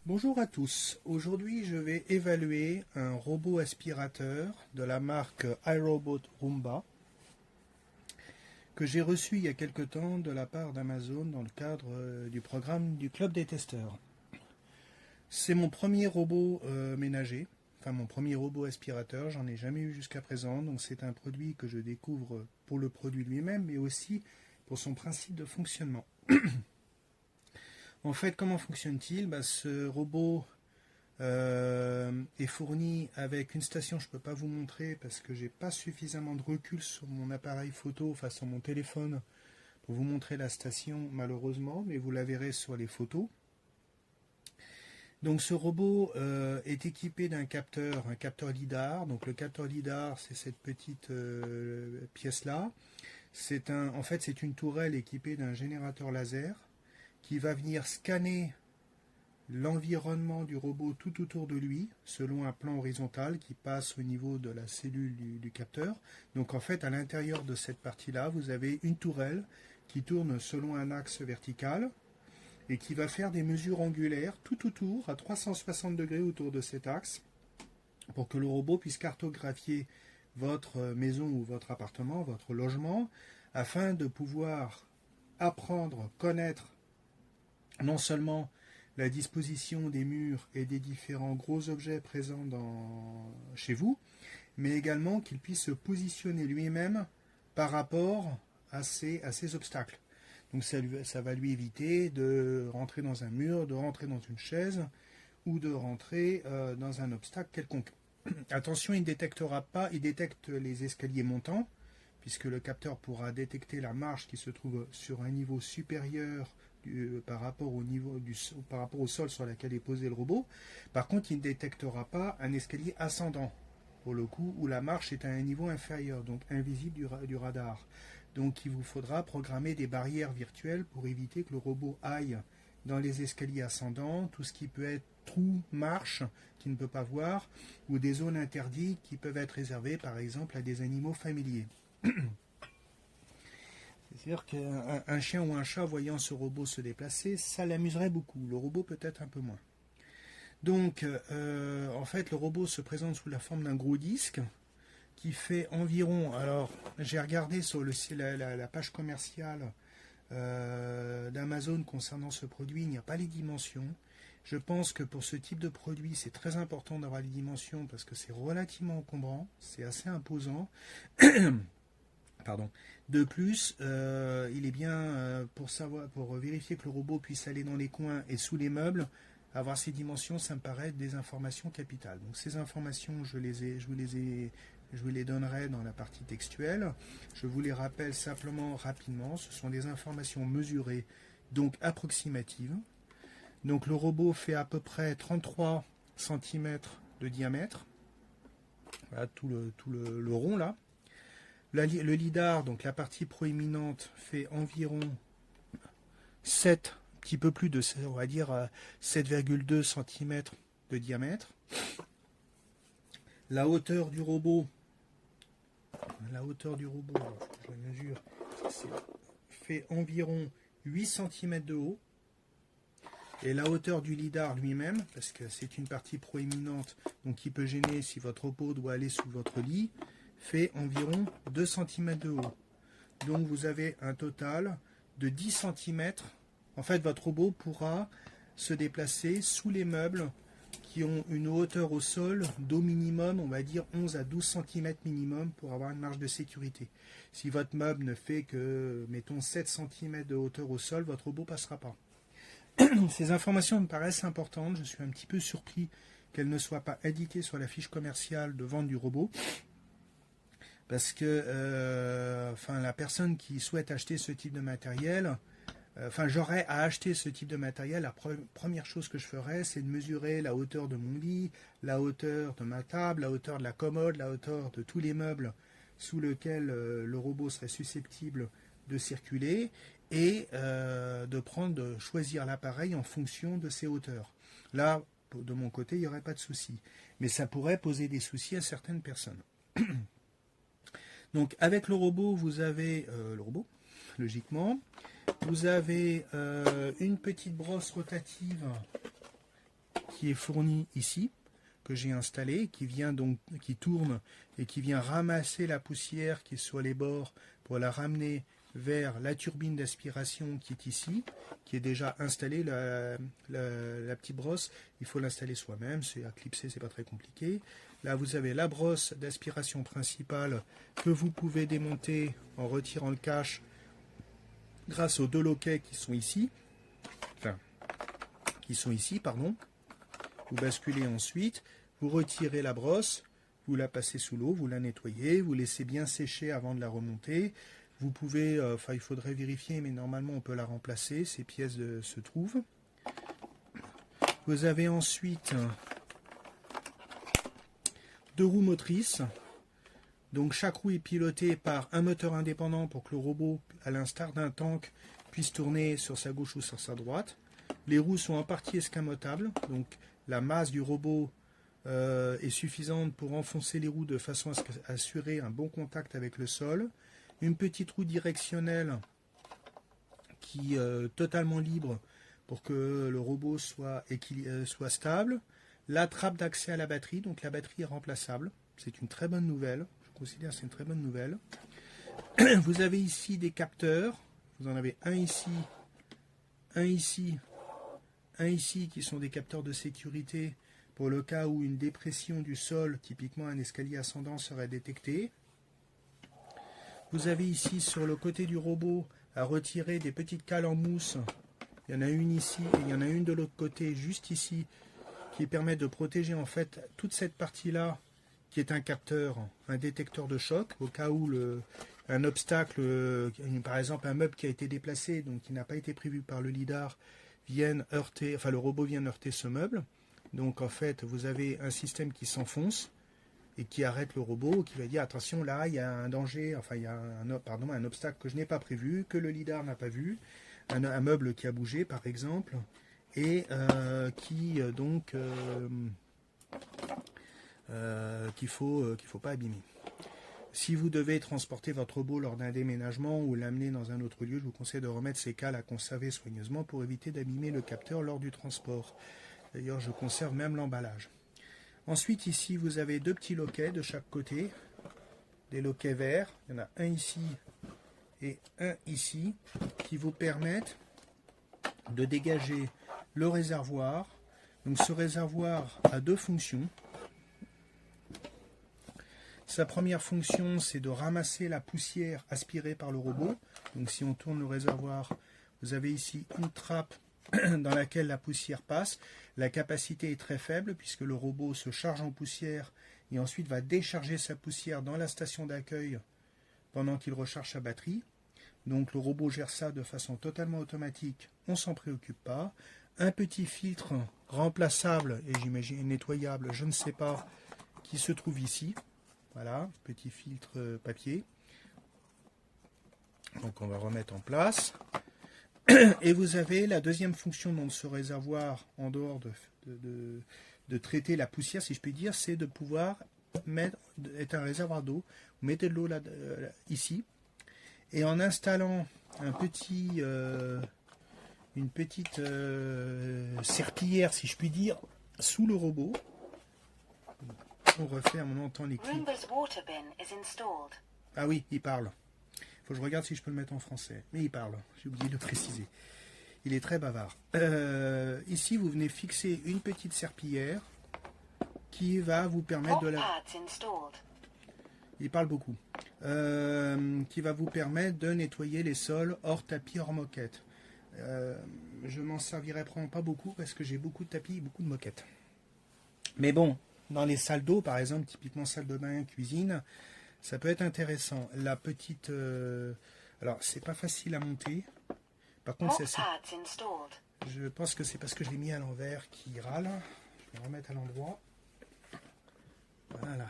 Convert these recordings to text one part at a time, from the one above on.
Bonjour à tous. Aujourd'hui, je vais évaluer un robot aspirateur de la marque iRobot Roomba que j'ai reçu il y a quelque temps de la part d'Amazon dans le cadre du programme du Club des testeurs. C'est mon premier robot ménager, enfin mon premier robot aspirateur, j'en ai jamais eu jusqu'à présent, donc c'est un produit que je découvre pour le produit lui-même, mais aussi pour son principe de fonctionnement. En fait, comment fonctionne-t-il? Ce robot est fourni avec une station. Je ne peux pas vous montrer parce que j'ai pas suffisamment de recul sur mon appareil photo, enfin sur mon téléphone, pour vous montrer la station malheureusement, mais vous la verrez sur les photos. Donc ce robot est équipé d'un capteur, un capteur lidar. Donc le capteur lidar, c'est cette petite pièce là. En fait, c'est une tourelle équipée d'un générateur laser qui va venir scanner l'environnement du robot tout autour de lui, selon un plan horizontal qui passe au niveau de la cellule du capteur. Donc en fait, à l'intérieur de cette partie-là, vous avez une tourelle qui tourne selon un axe vertical et qui va faire des mesures angulaires tout autour, à 360 degrés autour de cet axe, pour que le robot puisse cartographier votre maison ou votre appartement, votre logement, afin de pouvoir apprendre, connaître non seulement la disposition des murs et des différents gros objets présents chez vous, mais également qu'il puisse se positionner lui-même par rapport à ces obstacles. Donc ça va lui éviter de rentrer dans un mur, de rentrer dans une chaise ou de rentrer dans un obstacle quelconque. Attention, il ne détectera pas, il détecte les escaliers montants, puisque le capteur pourra détecter la marche qui se trouve sur un niveau supérieur par rapport par rapport au sol sur lequel est posé le robot. Par contre, il ne détectera pas un escalier ascendant, pour le coup, où la marche est à un niveau inférieur, donc invisible du radar. Donc il vous faudra programmer des barrières virtuelles pour éviter que le robot aille dans les escaliers ascendants, tout ce qui peut être trous, marches qu'il ne peut pas voir, ou des zones interdites qui peuvent être réservées par exemple à des animaux familiers. C'est-à-dire qu'un chien ou un chat voyant ce robot se déplacer, ça l'amuserait beaucoup. Le robot peut-être un peu moins. Donc, en fait, le robot se présente sous la forme d'un gros disque qui fait environ. Alors, j'ai regardé sur la page commerciale d'Amazon concernant ce produit, il n'y a pas les dimensions. Je pense que pour ce type de produit, c'est très important d'avoir les dimensions parce que c'est relativement encombrant, c'est assez imposant. Pardon. De plus, il est bien pour vérifier que le robot puisse aller dans les coins et sous les meubles, avoir ces dimensions, ça me paraît être des informations capitales. Donc ces informations, je vous les donnerai dans la partie textuelle. Je vous les rappelle simplement rapidement. Ce sont des informations mesurées, donc approximatives. Donc le robot fait à peu près 33 cm de diamètre. Voilà tout le rond là. Le lidar, donc la partie proéminente, fait environ 7, un petit peu plus de, on va dire 7,2 cm de diamètre. La hauteur du robot, je mesure, fait environ 8 cm de haut. Et la hauteur du lidar lui-même, parce que c'est une partie proéminente, donc qui peut gêner si votre robot doit aller sous votre lit, fait environ 2 cm de haut. Donc vous avez un total de 10 cm. En fait, votre robot pourra se déplacer sous les meubles qui ont une hauteur au sol d'au minimum, on va dire 11 à 12 cm minimum pour avoir une marge de sécurité. Si votre meuble ne fait que, mettons, 7 cm de hauteur au sol, votre robot ne passera pas. Ces informations me paraissent importantes. Je suis un petit peu surpris qu'elles ne soient pas indiquées sur la fiche commerciale de vente du robot. Parce que la personne qui souhaite acheter ce type de matériel, j'aurais à acheter ce type de matériel, la première chose que je ferais, c'est de mesurer la hauteur de mon lit, la hauteur de ma table, la hauteur de la commode, la hauteur de tous les meubles sous lesquels le robot serait susceptible de circuler, et de choisir l'appareil en fonction de ces hauteurs. Là, de mon côté, il n'y aurait pas de souci. Mais ça pourrait poser des soucis à certaines personnes. Donc avec le robot, vous avez logiquement, vous avez une petite brosse rotative qui est fourni ici, que j'ai installé, qui tourne et qui vient ramasser la poussière qui est sur les bords pour la ramener vers la turbine d'aspiration qui est ici, qui est déjà installée, la petite brosse. Il faut l'installer soi-même, c'est à clipser, c'est pas très compliqué. Là, vous avez la brosse d'aspiration principale que vous pouvez démonter en retirant le cache grâce aux deux loquets qui sont ici. Vous basculez ensuite, vous retirez la brosse, vous la passez sous l'eau, vous la nettoyez, vous laissez bien sécher avant de la remonter. Vous pouvez, il faudrait vérifier, mais normalement on peut la remplacer, ces pièces se trouvent. Vous avez ensuite deux roues motrices. Donc chaque roue est pilotée par un moteur indépendant pour que le robot, à l'instar d'un tank, puisse tourner sur sa gauche ou sur sa droite. Les roues sont en partie escamotables, donc la masse du robot est suffisante pour enfoncer les roues de façon à assurer un bon contact avec le sol. Une petite roue directionnelle qui est totalement libre pour que le robot soit stable. La trappe d'accès à la batterie, donc la batterie est remplaçable. C'est une très bonne nouvelle. Je considère que c'est une très bonne nouvelle. Vous avez ici des capteurs. Vous en avez un ici, un ici qui sont des capteurs de sécurité pour le cas où une dépression du sol, typiquement un escalier ascendant, serait détectée. Vous avez ici sur le côté du robot à retirer des petites cales en mousse. Il y en a une ici et il y en a une de l'autre côté, juste ici, qui permet de protéger en fait toute cette partie-là, qui est un capteur, un détecteur de choc, au cas où un obstacle, par exemple un meuble qui a été déplacé, donc qui n'a pas été prévu par le lidar, le robot vient heurter ce meuble. Donc en fait, vous avez un système qui s'enfonce et qui arrête le robot, qui va dire attention, là il y a un danger, il y a un obstacle que je n'ai pas prévu, que le lidar n'a pas vu, un meuble qui a bougé par exemple, et qu'il faut pas abîmer. Si vous devez transporter votre robot lors d'un déménagement ou l'amener dans un autre lieu, je vous conseille de remettre ces cales à conserver soigneusement pour éviter d'abîmer le capteur lors du transport. D'ailleurs, je conserve même l'emballage. Ensuite, ici, vous avez deux petits loquets de chaque côté, des loquets verts. Il y en a un ici et un ici, qui vous permettent de dégager le réservoir. Donc, ce réservoir a deux fonctions. Sa première fonction, c'est de ramasser la poussière aspirée par le robot. Donc, si on tourne le réservoir, vous avez ici une trappe dans laquelle la poussière passe. La capacité est très faible puisque le robot se charge en poussière et ensuite va décharger sa poussière dans la station d'accueil pendant qu'il recharge sa batterie. Donc le robot gère ça de façon totalement automatique, on ne s'en préoccupe pas. Un petit filtre remplaçable et j'imagine nettoyable, je ne sais pas, qui se trouve ici. Voilà, petit filtre papier. Donc on va remettre en place. Et vous avez la deuxième fonction de ce réservoir, en dehors de traiter la poussière, si je puis dire, c'est de pouvoir être un réservoir d'eau. Vous mettez de l'eau là, ici, et en installant une petite serpillière, si je puis dire, sous le robot, on refait, on entend les clics. Ah oui, il parle. Faut que je regarde si je peux le mettre en français. Mais il parle, j'ai oublié de le préciser. Il est très bavard. Ici, vous venez fixer une petite serpillière qui va vous permettre de la... Il parle beaucoup. Qui va vous permettre de nettoyer les sols hors tapis, hors moquette. Je m'en servirai probablement pas beaucoup parce que j'ai beaucoup de tapis et beaucoup de moquettes. Mais bon, dans les salles d'eau, par exemple, typiquement salle de bain, cuisine, ça peut être intéressant. La petite... alors, c'est pas facile à monter. Par contre, je pense que c'est parce que je l'ai mis à l'envers qui râle. Je vais le remettre à l'endroit. Voilà.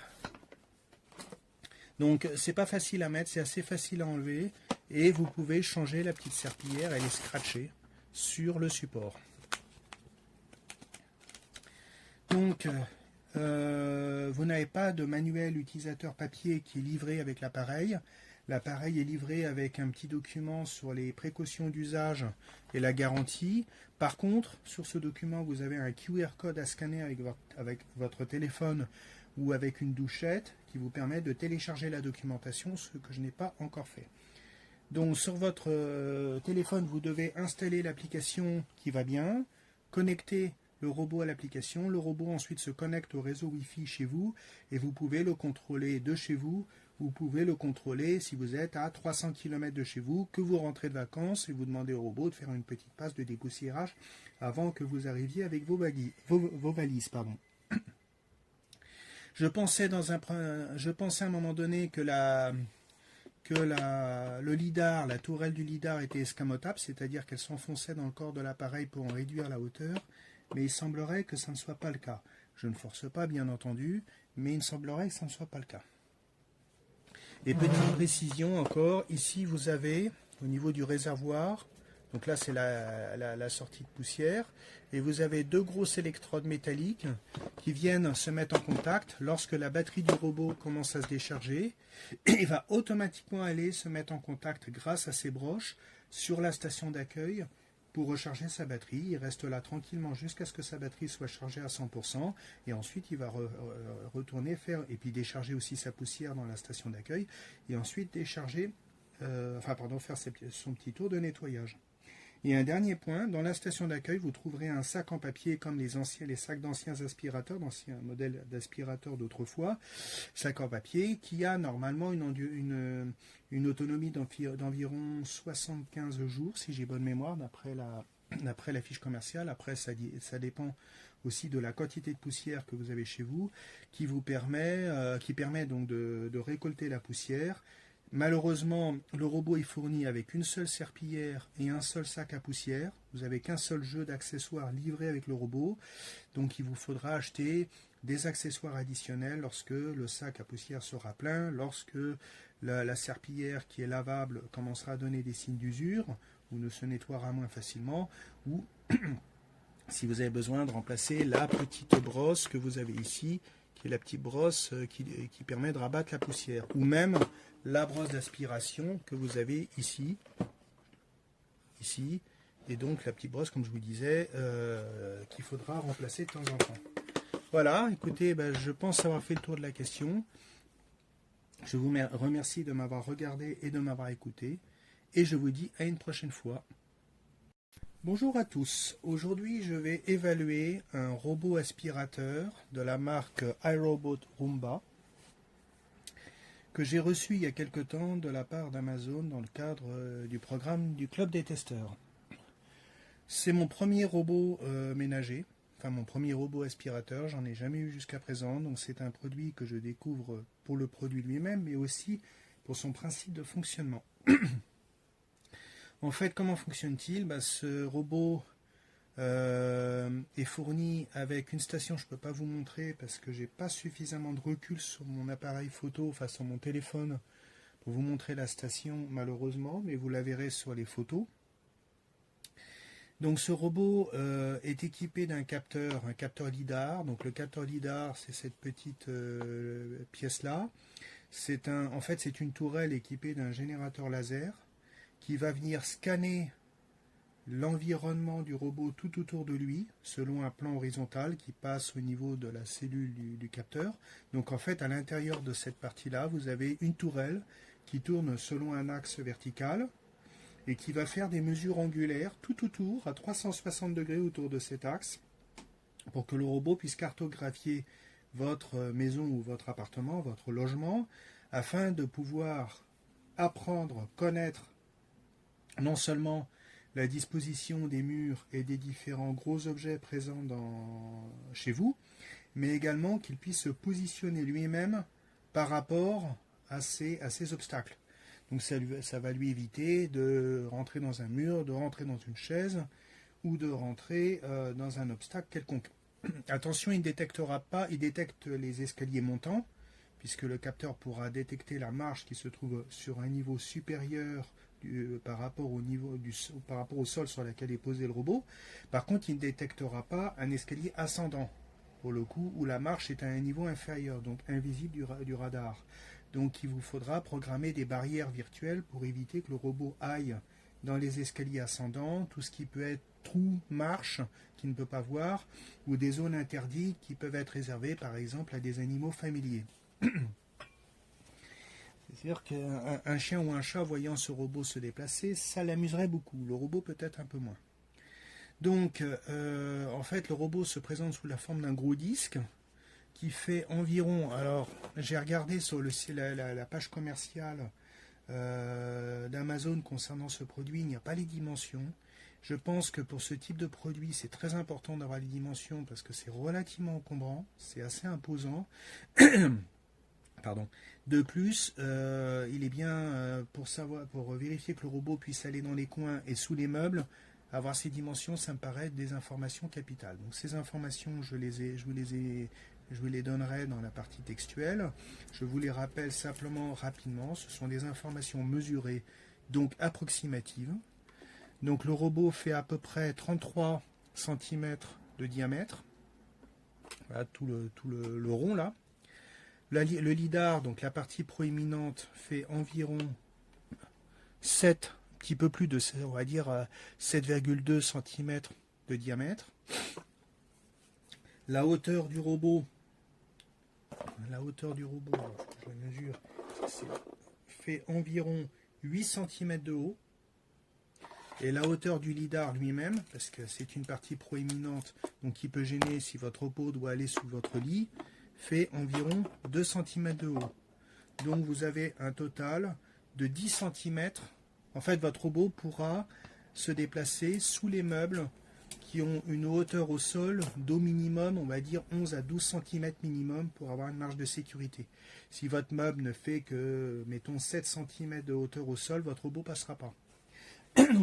Donc, c'est pas facile à mettre, c'est assez facile à enlever. Et vous pouvez changer la petite serpillière, elle est scratchée sur le support. Donc, vous n'avez pas de manuel utilisateur papier qui est livré avec l'appareil. L'appareil est livré avec un petit document sur les précautions d'usage et la garantie. Par contre, sur ce document, vous avez un QR code à scanner avec votre téléphone ou avec une douchette qui vous permet de télécharger la documentation, ce que je n'ai pas encore fait. Donc sur votre téléphone, vous devez installer l'application qui va bien, connecter le robot à l'application. Le robot ensuite se connecte au réseau Wi-Fi chez vous et vous pouvez le contrôler de chez vous. Vous pouvez le contrôler si vous êtes à 300 km de chez vous, que vous rentrez de vacances et vous demandez au robot de faire une petite passe de dépoussiérage avant que vous arriviez avec vos valises. Pardon. Je pensais à un moment donné que le lidar, la tourelle du lidar était escamotable, c'est-à-dire qu'elle s'enfonçait dans le corps de l'appareil pour en réduire la hauteur, mais il semblerait que ça ne soit pas le cas. Je ne force pas, bien entendu, mais il semblerait que ça ne soit pas le cas. Et petite précision encore, ici vous avez, au niveau du réservoir, donc là c'est la sortie de poussière, et vous avez deux grosses électrodes métalliques qui viennent se mettre en contact. Lorsque la batterie du robot commence à se décharger, il va automatiquement aller se mettre en contact grâce à ces broches sur la station d'accueil pour recharger sa batterie. Il reste là tranquillement jusqu'à ce que sa batterie soit chargée à 100% et ensuite il va retourner faire et puis décharger aussi sa poussière dans la station d'accueil et ensuite décharger, faire son petit tour de nettoyage. Et un dernier point, dans la station d'accueil, vous trouverez un sac en papier comme les sacs d'anciens aspirateurs, d'anciens modèles d'aspirateurs d'autrefois, sac en papier qui a normalement une autonomie d'environ 75 jours, si j'ai bonne mémoire, d'après la fiche commerciale. Après, ça dépend aussi de la quantité de poussière que vous avez chez vous, qui permet donc de récolter la poussière. Malheureusement, le robot est fourni avec une seule serpillière et un seul sac à poussière. Vous n'avez qu'un seul jeu d'accessoires livré avec le robot. Donc il vous faudra acheter des accessoires additionnels lorsque le sac à poussière sera plein, lorsque la serpillière qui est lavable commencera à donner des signes d'usure ou ne se nettoiera moins facilement, ou si vous avez besoin de remplacer la petite brosse que vous avez ici, qui est la petite brosse qui permet de rabattre la poussière, ou même la brosse d'aspiration que vous avez ici, et donc la petite brosse, comme je vous disais, qu'il faudra remplacer de temps en temps. Voilà, écoutez, je pense avoir fait le tour de la question. Je vous remercie de m'avoir regardé et de m'avoir écouté, et je vous dis à une prochaine fois. Bonjour à tous, aujourd'hui je vais évaluer un robot aspirateur de la marque iRobot Roomba que j'ai reçu il y a quelque temps de la part d'Amazon dans le cadre du programme du Club des testeurs. C'est mon premier robot ménager, enfin mon premier robot aspirateur, j'en ai jamais eu jusqu'à présent, donc c'est un produit que je découvre pour le produit lui-même, mais aussi pour son principe de fonctionnement. En fait, comment fonctionne-t-il? Ce robot est fourni avec une station, je ne peux pas vous montrer parce que j'ai pas suffisamment de recul sur mon appareil photo, enfin sur mon téléphone, pour vous montrer la station malheureusement, mais vous la verrez sur les photos. Donc ce robot est équipé d'un capteur, un capteur lidar. Donc le capteur lidar, c'est cette petite pièce-là. En fait, c'est une tourelle équipée d'un générateur laser qui va venir scanner l'environnement du robot tout autour de lui, selon un plan horizontal qui passe au niveau de la cellule du capteur. Donc en fait, à l'intérieur de cette partie-là, vous avez une tourelle qui tourne selon un axe vertical et qui va faire des mesures angulaires tout autour, à 360 degrés autour de cet axe, pour que le robot puisse cartographier votre maison ou votre appartement, votre logement, afin de pouvoir apprendre, connaître non seulement la disposition des murs et des différents gros objets présents chez vous, mais également qu'il puisse se positionner lui-même par rapport à ces obstacles. Donc ça va lui éviter de rentrer dans un mur, de rentrer dans une chaise ou de rentrer dans un obstacle quelconque. Attention, il ne détectera pas, il détecte les escaliers montants, puisque le capteur pourra détecter la marche qui se trouve sur un niveau supérieur par rapport au sol sur lequel est posé le robot. Par contre, il ne détectera pas un escalier ascendant, pour le coup, où la marche est à un niveau inférieur, donc invisible du radar. Donc il vous faudra programmer des barrières virtuelles pour éviter que le robot aille dans les escaliers ascendants, tout ce qui peut être trous, marches qu'il ne peut pas voir, ou des zones interdites qui peuvent être réservées par exemple à des animaux familiers. C'est-à-dire qu'un chien ou un chat voyant ce robot se déplacer, ça l'amuserait beaucoup, le robot peut-être un peu moins. Donc en fait le robot se présente sous la forme d'un gros disque qui fait environ, alors j'ai regardé sur la page commerciale d'Amazon concernant ce produit, il n'y a pas les dimensions. Je pense que pour ce type de produit, c'est très important d'avoir les dimensions parce que c'est relativement encombrant, c'est assez imposant. Pardon. De plus, il est bien pour vérifier que le robot puisse aller dans les coins et sous les meubles, avoir ces dimensions, ça me paraît des informations capitales. Donc ces informations, je vous les donnerai dans la partie textuelle. Je vous les rappelle simplement rapidement. Ce sont des informations mesurées, donc approximatives. Donc le robot fait à peu près 33 cm de diamètre. Voilà tout le rond là. Le lidar, donc la partie proéminente, fait environ 7, un petit peu plus de, on va dire 7,2 cm de diamètre. La hauteur du robot, alors, je mesure, fait environ 8 cm de haut. Et la hauteur du lidar lui-même, parce que c'est une partie proéminente, donc qui peut gêner si votre robot doit aller sous votre lit, fait environ 2 cm de haut. Donc vous avez un total de 10 cm. En fait, votre robot pourra se déplacer sous les meubles qui ont une hauteur au sol d'au minimum, on va dire 11 à 12 cm minimum pour avoir une marge de sécurité. Si votre meuble ne fait que, mettons, 7 cm de hauteur au sol, votre robot ne passera pas.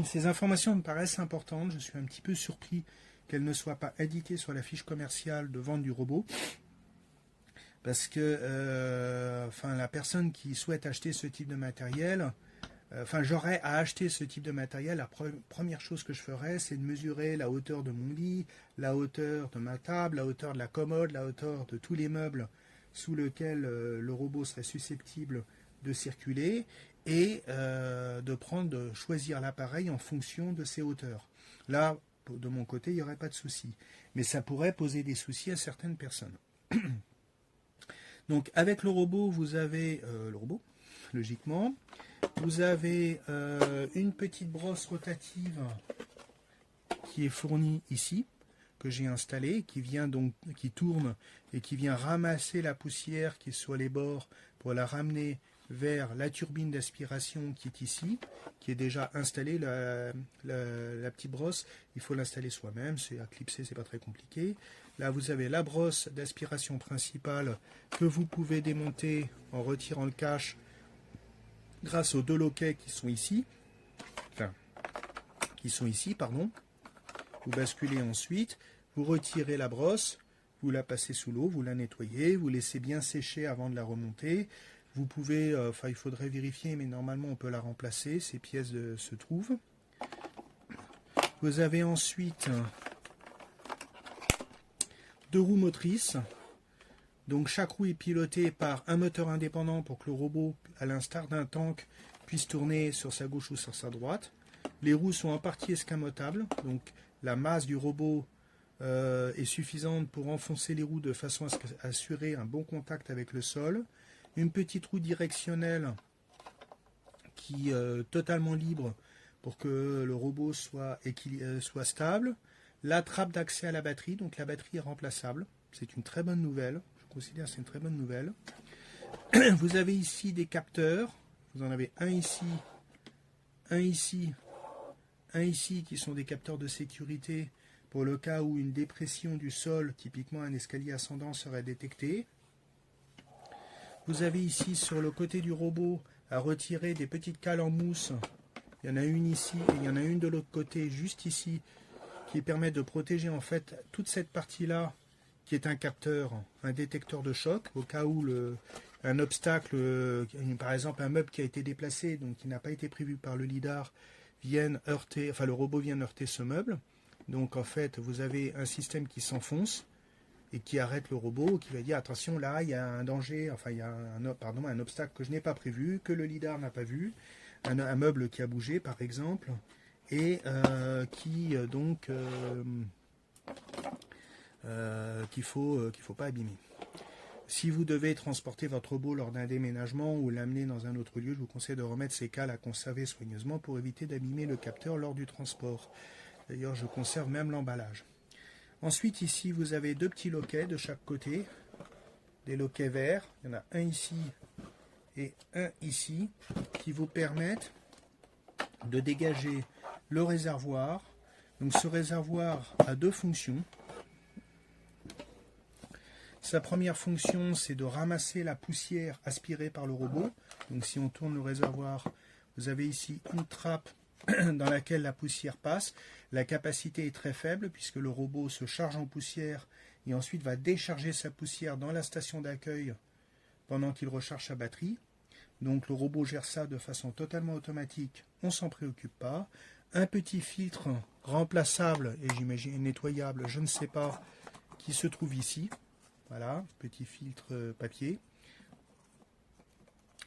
Ces informations me paraissent importantes. Je suis un petit peu surpris qu'elles ne soient pas indiquées sur la fiche commerciale de vente du robot. Parce que la personne qui souhaite acheter ce type de matériel, j'aurais à acheter ce type de matériel, la première chose que je ferais, c'est de mesurer la hauteur de mon lit, la hauteur de ma table, la hauteur de la commode, la hauteur de tous les meubles sous lesquels le robot serait susceptible de circuler, et de choisir l'appareil en fonction de ses hauteurs. Là, de mon côté, il n'y aurait pas de souci. Mais ça pourrait poser des soucis à certaines personnes. Donc avec le robot, vous avez logiquement, vous avez une petite brosse rotative qui est fournie ici, que j'ai installée, qui tourne et qui vient ramasser la poussière qui est sur les bords pour la ramener vers la turbine d'aspiration qui est ici, qui est déjà installée, la petite brosse. Il faut l'installer soi-même, c'est à clipser, c'est pas très compliqué. Là, vous avez la brosse d'aspiration principale que vous pouvez démonter en retirant le cache grâce aux deux loquets qui sont ici. Vous basculez ensuite, vous retirez la brosse, vous la passez sous l'eau, vous la nettoyez, vous laissez bien sécher avant de la remonter. Vous pouvez, il faudrait vérifier, mais normalement on peut la remplacer, ces pièces se trouvent. Vous avez ensuite deux roues motrices. Donc chaque roue est pilotée par un moteur indépendant pour que le robot, à l'instar d'un tank, puisse tourner sur sa gauche ou sur sa droite. Les roues sont en partie escamotables, donc la masse du robot est suffisante pour enfoncer les roues de façon à assurer un bon contact avec le sol. Une petite roue directionnelle qui est totalement libre pour que le robot soit stable. La trappe d'accès à la batterie, donc la batterie est remplaçable. C'est une très bonne nouvelle. Je considère que c'est une très bonne nouvelle. Vous avez ici des capteurs. Vous en avez un ici, un ici, un ici, qui sont des capteurs de sécurité pour le cas où une dépression du sol, typiquement un escalier ascendant, serait détectée. Vous avez ici sur le côté du robot à retirer des petites cales en mousse. Il y en a une ici et il y en a une de l'autre côté, juste ici, qui permet de protéger en fait toute cette partie-là, qui est un capteur, un détecteur de choc, au cas où un obstacle, par exemple un meuble qui a été déplacé, donc qui n'a pas été prévu par le lidar, le robot vient heurter ce meuble. Donc en fait, vous avez un système qui s'enfonce et qui arrête le robot, qui va dire attention là il y a un danger, enfin il y a un obstacle que je n'ai pas prévu, que le lidar n'a pas vu, un meuble qui a bougé par exemple, et qu'il faut pas abîmer. Si vous devez transporter votre robot lors d'un déménagement ou l'amener dans un autre lieu, je vous conseille de remettre ces cales à conserver soigneusement pour éviter d'abîmer le capteur lors du transport. D'ailleurs, je conserve même l'emballage. Ensuite, ici, vous avez deux petits loquets de chaque côté, des loquets verts. Il y en a un ici et un ici, qui vous permettent de dégager le réservoir. Donc, ce réservoir a deux fonctions. Sa première fonction, c'est de ramasser la poussière aspirée par le robot. Donc si on tourne le réservoir, vous avez ici une trappe dans laquelle la poussière passe. La capacité est très faible puisque le robot se charge en poussière et ensuite va décharger sa poussière dans la station d'accueil pendant qu'il recharge sa batterie. Donc le robot gère ça de façon totalement automatique, on ne s'en préoccupe pas. Un petit filtre remplaçable et j'imagine nettoyable, je ne sais pas, qui se trouve ici. Voilà, petit filtre papier.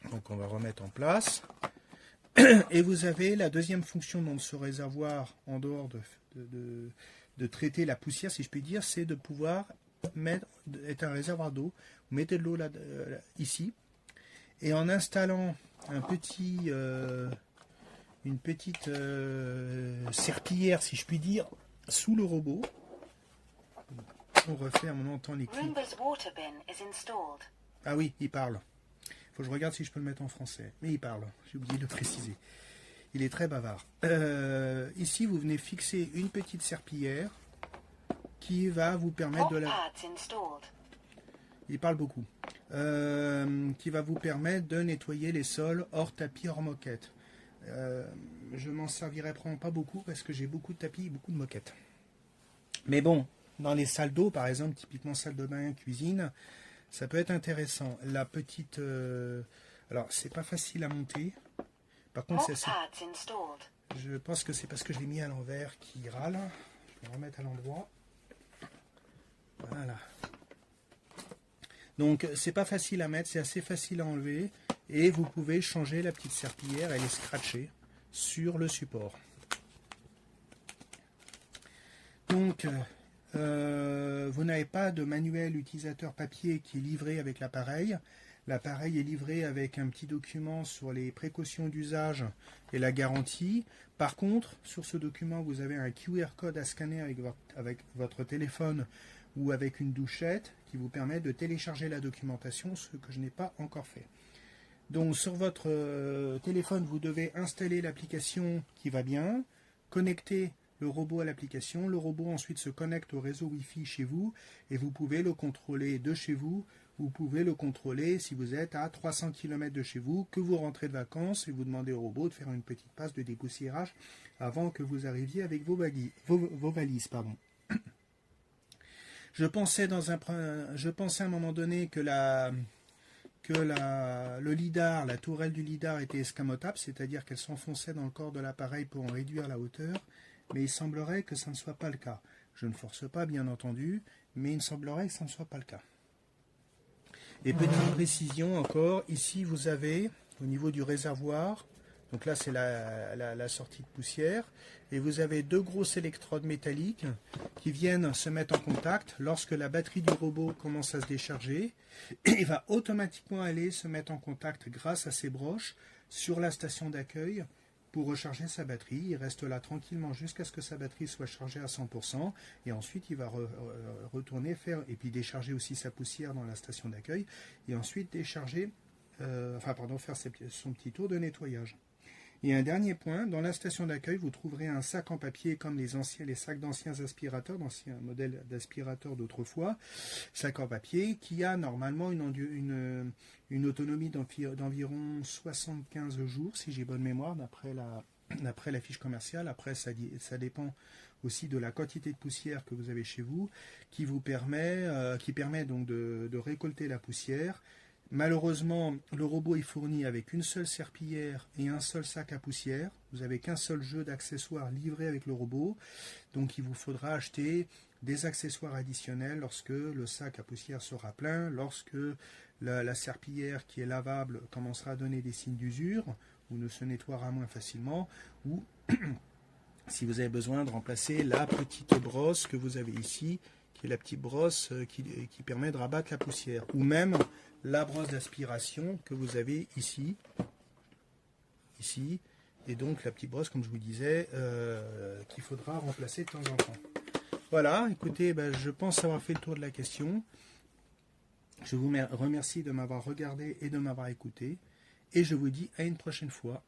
Donc on va remettre en place. Et vous avez la deuxième fonction de ce réservoir, en dehors de traiter la poussière, si je puis dire, c'est de pouvoir être un réservoir d'eau. Vous mettez de l'eau là, ici. Et en installant une petite serpillière, si je puis dire, sous le robot, on refait on entend les clics. Ah oui, il parle. Il faut que je regarde si je peux le mettre en français. Mais il parle, j'ai oublié de le préciser. Il est très bavard. Ici, vous venez fixer une petite serpillière qui va vous permettre de la... Il parle beaucoup. Qui va vous permettre de nettoyer les sols hors tapis, hors moquette. Je m'en servirai probablement pas beaucoup parce que j'ai beaucoup de tapis et beaucoup de moquettes. Mais bon, dans les salles d'eau, par exemple, typiquement salle de bain, cuisine, ça peut être intéressant. La petite... alors, c'est pas facile à monter. Par contre, je pense que c'est parce que je l'ai mis à l'envers qui râle. Je vais le remettre à l'endroit. Voilà. Donc, c'est pas facile à mettre, c'est assez facile à enlever. Et vous pouvez changer la petite serpillière, elle est scratchée sur le support. Donc... vous n'avez pas de manuel utilisateur papier qui est livré avec l'appareil. L'appareil est livré avec un petit document sur les précautions d'usage et la garantie. Par contre, sur ce document, vous avez un QR code à scanner avec votre téléphone ou avec une douchette qui vous permet de télécharger la documentation, ce que je n'ai pas encore fait. Donc sur votre téléphone, vous devez installer l'application qui va bien, connecter le robot à l'application. Le robot ensuite se connecte au réseau Wi-Fi chez vous et vous pouvez le contrôler de chez vous. Vous pouvez le contrôler si vous êtes à 300 km de chez vous, que vous rentrez de vacances et vous demandez au robot de faire une petite passe de dépoussiérage avant que vous arriviez avec vos valises. Je pensais à un moment donné que le lidar, la tourelle du lidar était escamotable, c'est-à-dire qu'elle s'enfonçait dans le corps de l'appareil pour en réduire la hauteur. Mais il semblerait que ça ne soit pas le cas. Je ne force pas, bien entendu, mais il semblerait que ça ne soit pas le cas. Et petite précision encore, ici vous avez, au niveau du réservoir, donc là c'est la sortie de poussière, et vous avez deux grosses électrodes métalliques qui viennent se mettre en contact. Lorsque la batterie du robot commence à se décharger, il va automatiquement aller se mettre en contact grâce à ces broches sur la station d'accueil pour recharger sa batterie. Il reste là tranquillement jusqu'à ce que sa batterie soit chargée à 100% et ensuite il va retourner faire et puis décharger aussi sa poussière dans la station d'accueil et ensuite décharger, faire son petit tour de nettoyage. Et un dernier point, dans la station d'accueil, vous trouverez un sac en papier comme les sacs d'anciens aspirateurs, d'anciens modèles d'aspirateurs d'autrefois, sac en papier qui a normalement une autonomie d'environ 75 jours, si j'ai bonne mémoire, d'après la fiche commerciale. Après, ça dépend aussi de la quantité de poussière que vous avez chez vous, qui permet donc de récolter la poussière. Malheureusement, le robot est fourni avec une seule serpillière et un seul sac à poussière. Vous n'avez qu'un seul jeu d'accessoires livré avec le robot. Donc il vous faudra acheter des accessoires additionnels lorsque le sac à poussière sera plein, lorsque la serpillière qui est lavable commencera à donner des signes d'usure, ou ne se nettoiera moins facilement, ou si vous avez besoin de remplacer la petite brosse que vous avez ici, qui est la petite brosse qui permet de rabattre la poussière, ou même la brosse d'aspiration que vous avez ici, et donc la petite brosse, comme je vous disais, qu'il faudra remplacer de temps en temps. Voilà, écoutez, je pense avoir fait le tour de la question. Je vous remercie de m'avoir regardé et de m'avoir écouté, et je vous dis à une prochaine fois.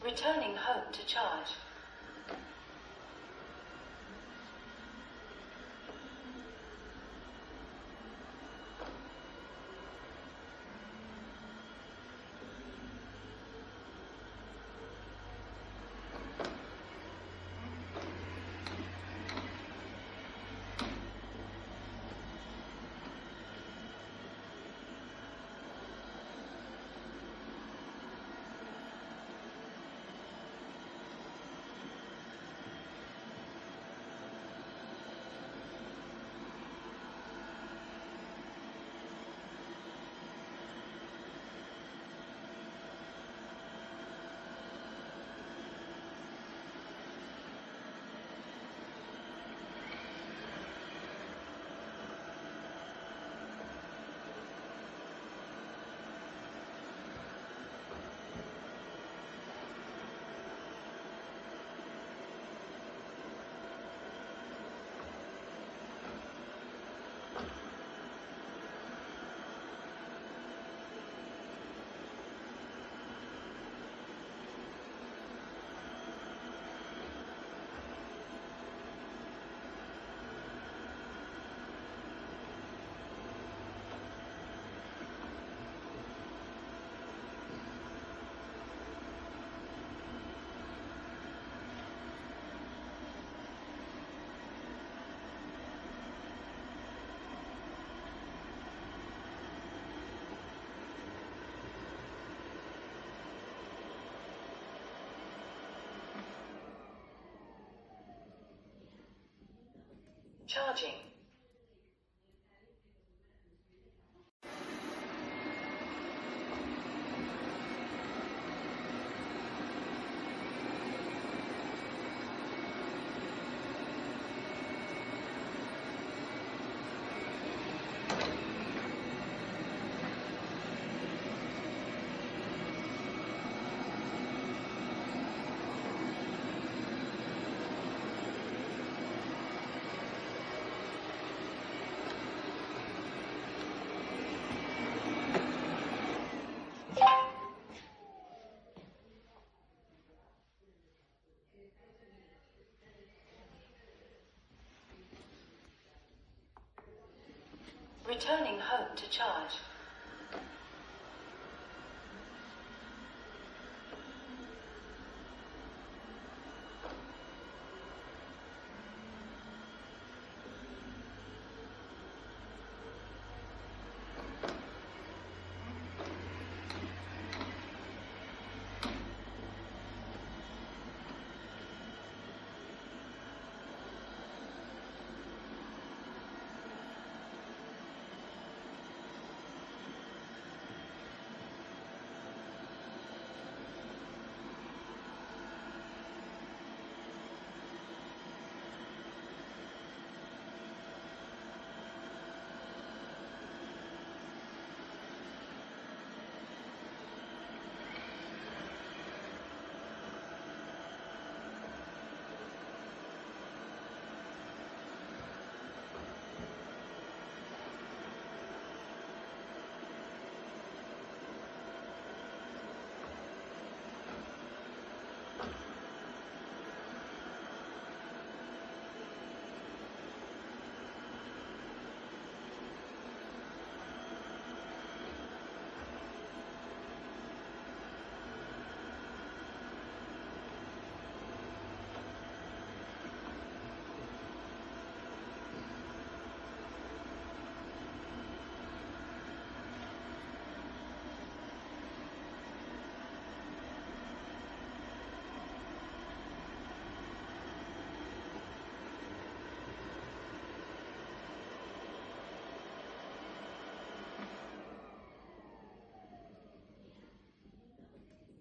Returning home to charge. Charging. Returning home to charge.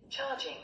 Charging.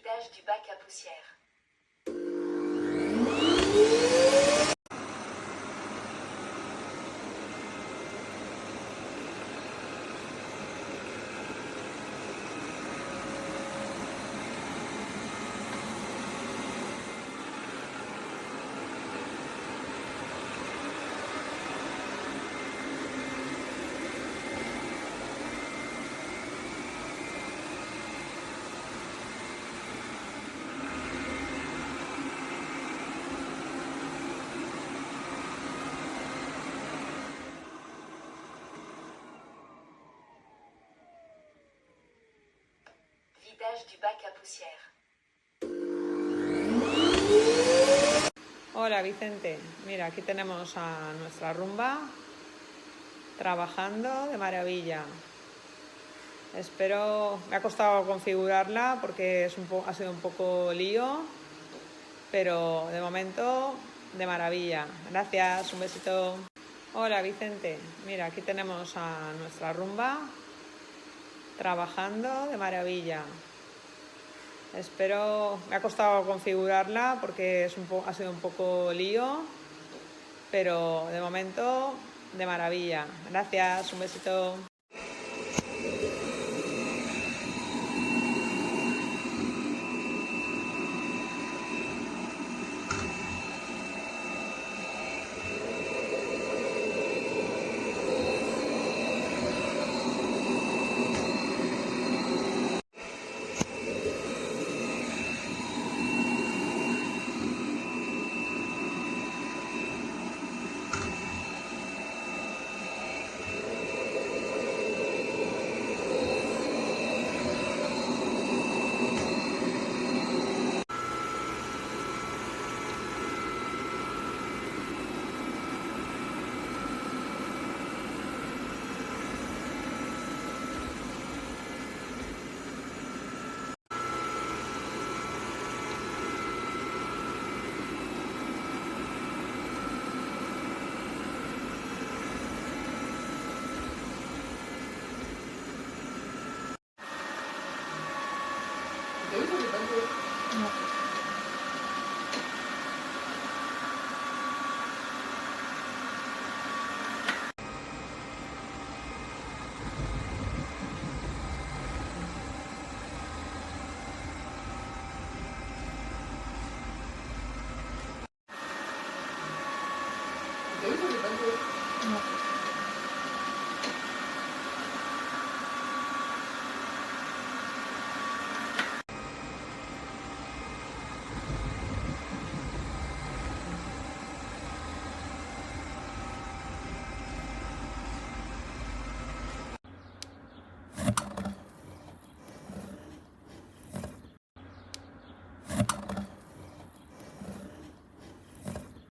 Vidage du bac à poussière. Vidage du bac à poussière. Hola Vicente, mira, aquí tenemos a nuestra rumba trabajando de maravilla. Espero, me ha costado configurarla porque ha sido un poco lío, pero de momento de maravilla. Gracias, un besito. Hola Vicente, mira, aquí tenemos a nuestra rumba trabajando de maravilla. Espero, me ha costado configurarla porque ha sido un poco lío, pero de momento de maravilla. Gracias, un besito. No.